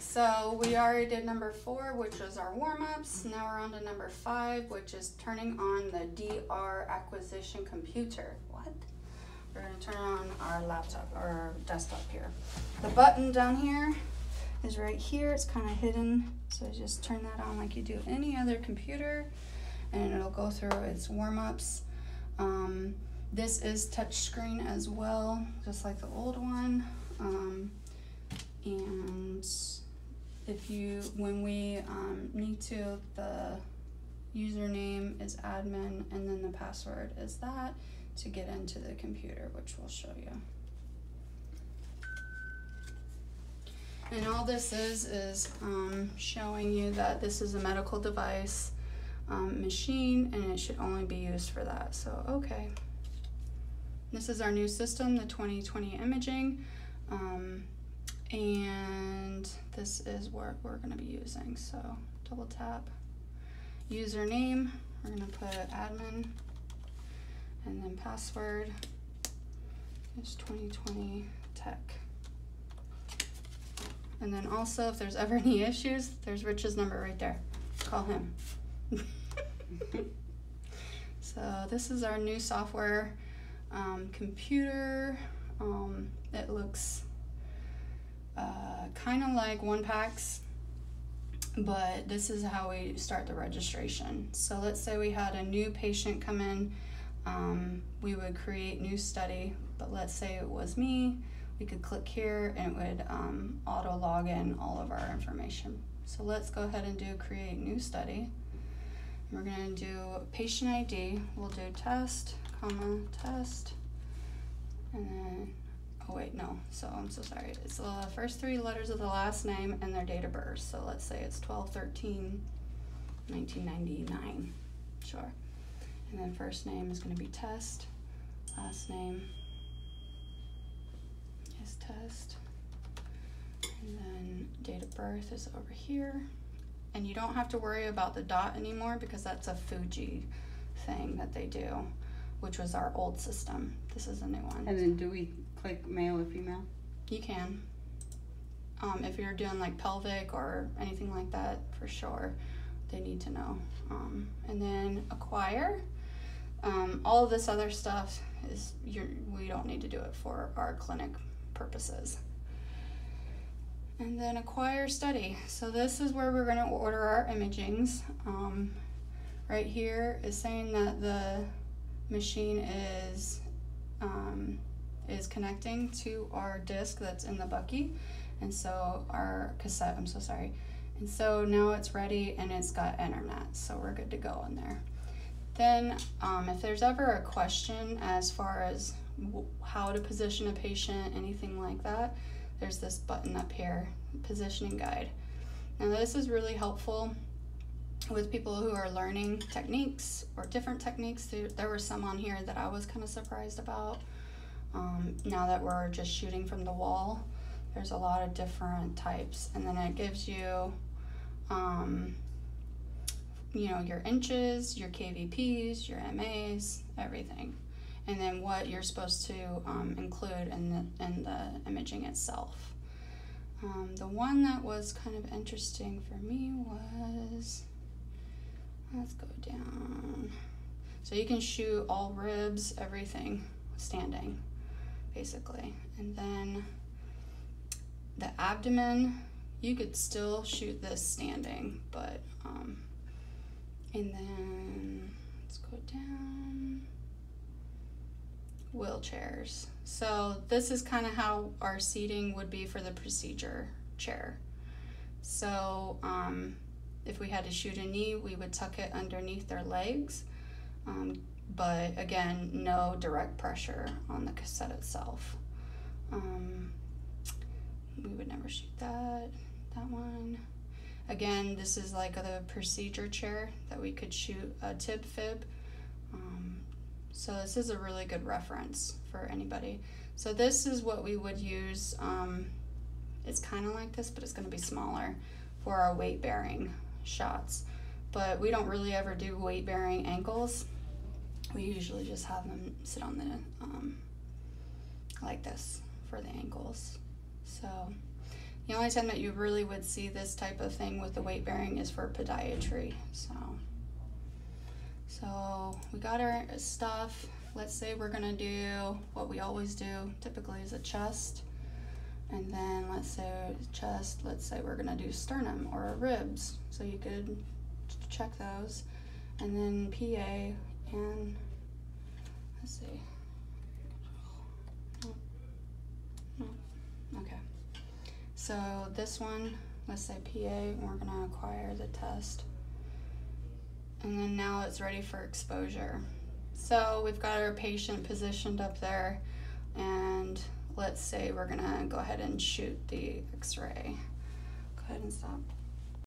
so we already did number 4, which was our warm-ups. Now we're on to number 5, which is turning on the DR acquisition computer. What? We're gonna turn on our laptop or our desktop here. The button down here is right here. It's kind of hidden, so just turn that on like you do any other computer, and it'll go through its warm-ups. This is touchscreen as well, just like the old one. And if you, when we need to, the username is admin, and then the password is that to get into the computer, which we'll show you. And all this is showing you that this is a medical device machine, and it should only be used for that. So, okay. This is our new system, the 2020 imaging. And this is what we're going to be using. So double tap username, we're going to put admin, and then password is 2020 tech. And then also, if there's ever any issues, there's Rich's number right there. Call him. So this is our new software computer. It looks kind of like OnePax, but this is how we start the registration. So let's say we had a new patient come in, we would create new study, but let's say it was me, we could click here and it would auto log in all of our information. So let's go ahead and do create new study. We're going to do patient ID, we'll do test, comma, test, and then oh wait, no, so I'm so sorry. It's the first 3 letters of the last name and their date of birth. So let's say it's 12/13/1999, sure. And then first name is gonna be Test, last name is Test, and then date of birth is over here. And you don't have to worry about the dot anymore because that's a Fuji thing that they do, which was our old system. This is a new one. And then do we click male or female? You can. If you're doing like pelvic or anything like that, for sure, they need to know. And then acquire. All of this other stuff is we don't need to do it for our clinic purposes. And then acquire study. So this is where we're going to order our imagings. Right here is saying that the machine is connecting to our disc that's in the Bucky, and so our cassette, I'm so sorry. And so now it's ready and it's got internet, so we're good to go in there. Then if there's ever a question as far as how to position a patient, anything like that, there's this button up here, positioning guide. Now this is really helpful with people who are learning techniques or different techniques. There were some on here that I was kind of surprised about. Now that we're just shooting from the wall, there's a lot of different types, and then it gives you you know, your inches, your KVPs, your MAs, everything, and then what you're supposed to include in the imaging itself. The one that was kind of interesting for me was, let's go down. So you can shoot all ribs, everything, standing, basically. And then the abdomen, you could still shoot this standing, but, and then let's go down, wheelchairs. So this is kind of how our seating would be for the procedure chair. So if we had to shoot a knee, we would tuck it underneath their legs, but again, no direct pressure on the cassette itself. We would never shoot that one. Again, this is like the procedure chair that we could shoot a tib fib. So this is a really good reference for anybody. So this is what we would use. It's kind of like this, but it's going to be smaller for our weight bearing shots. But we don't really ever do weight bearing ankles. We usually just have them sit on the like this for the ankles. So The only time that you really would see this type of thing with the weight bearing is for podiatry. So we got our stuff. Let's say we're gonna do what we always do, typically is a chest. And then let's say chest, let's say we're gonna do sternum or ribs. So you could check those. And then PA and, let's see. Okay. So this one, let's say PA, we're gonna acquire the test. And then now it's ready for exposure. So we've got our patient positioned up there, and let's say we're gonna go ahead and shoot the x-ray. Go ahead and stop.